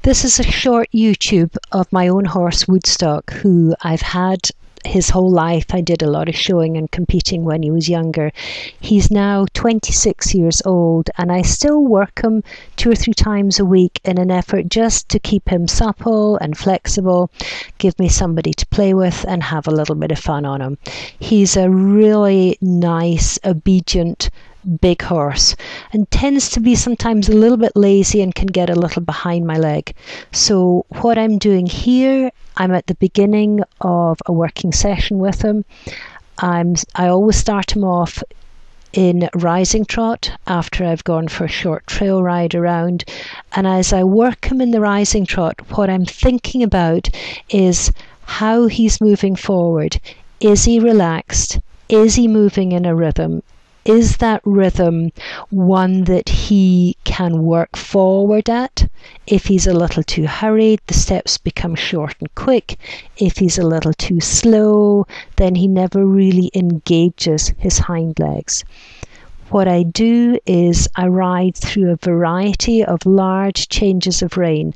This is a short YouTube of my own horse Woodstock, who I've had his whole life. I did a lot of showing and competing when he was younger. He's now 26 years old, and I still work him 2 or 3 times a week in an effort just to keep him supple and flexible, give me somebody to play with and have a little bit of fun on him. He's a really nice, obedient, big horse, and tends to be sometimes a little bit lazy and can get a little behind my leg. So what I'm doing here, I'm at the beginning of a working session with him. I always start him off in rising trot after I've gone for a short trail ride around, and as I work him in the rising trot, what I'm thinking about is how he's moving forward. Is he relaxed? Is he moving in a rhythm? Is that rhythm one that he can work forward at? If he's a little too hurried, the steps become short and quick. If he's a little too slow, then he never really engages his hind legs. What I do is I ride through a variety of large changes of rein.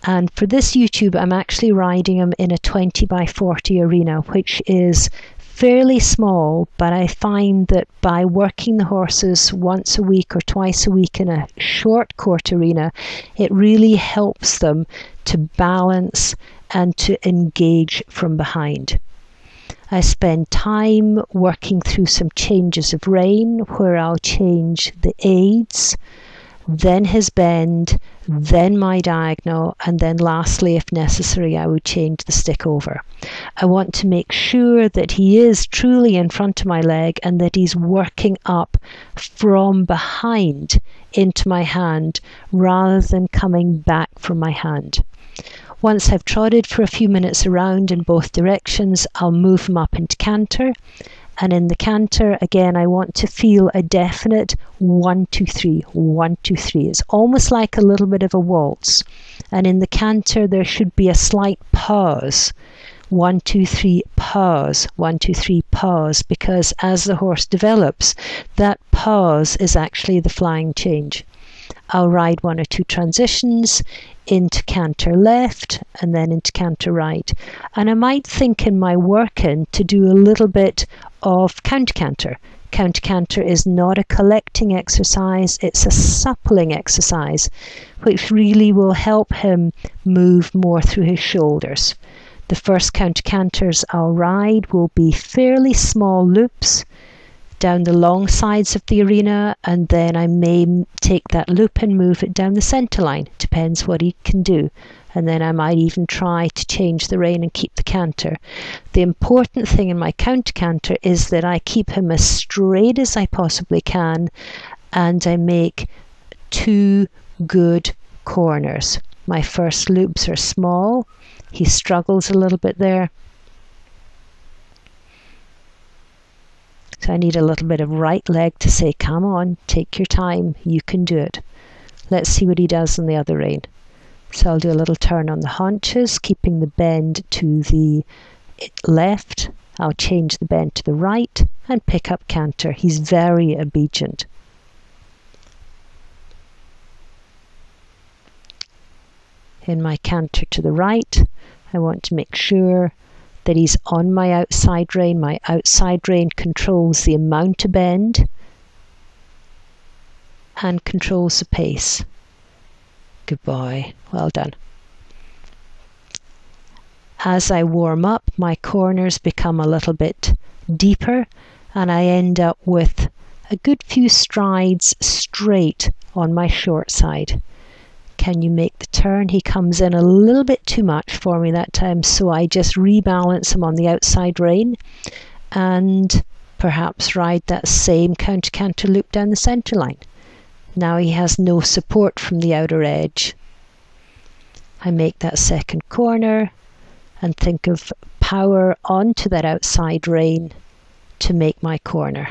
And for this YouTube, I'm actually riding him in a 20 by 40 arena, which is fairly small, but I find that by working the horses once a week or twice a week in a short court arena, it really helps them to balance and to engage from behind. I spend time working through some changes of rein where I'll change the aids, then his bend, then my diagonal, and then lastly, if necessary, I would change the stick over. I want to make sure that he is truly in front of my leg and that he's working up from behind into my hand rather than coming back from my hand. Once I've trotted for a few minutes around in both directions, I'll move him up into canter. And in the canter, again, I want to feel a definite 1, 2, 3, 1, 2, 3. It's almost like a little bit of a waltz. And in the canter, there should be a slight pause. 1, 2, 3, pause. 1, 2, 3, pause. Because as the horse develops, that pause is actually the flying change. I'll ride 1 or 2 transitions into canter left and then into canter right. And I might think in my working to do a little bit of counter-canter. Counter-canter is not a collecting exercise, it's a suppling exercise, which really will help him move more through his shoulders. The first counter-canters I'll ride will be fairly small loops down the long sides of the arena, and then I may take that loop and move it down the centre line. Depends what he can do. And then I might even try to change the rein and keep the canter. The important thing in my counter-canter is that I keep him as straight as I possibly can, and I make 2 good corners. My first loops are small. He struggles a little bit there. So I need a little bit of right leg to say, come on, take your time, you can do it. Let's see what he does on the other rein. So I'll do a little turn on the haunches, keeping the bend to the left. I'll change the bend to the right and pick up canter. He's very obedient. In my canter to the right, I want to make sure that he's on my outside rein. My outside rein controls the amount of bend and controls the pace. Good boy, well done. As I warm up, my corners become a little bit deeper and I end up with a good few strides straight on my short side. Can you make the turn? He comes in a little bit too much for me that time, so I just rebalance him on the outside rein and perhaps ride that same counter-canter loop down the centre line. Now he has no support from the outer edge. I make that second corner and think of power onto that outside rein to make my corner.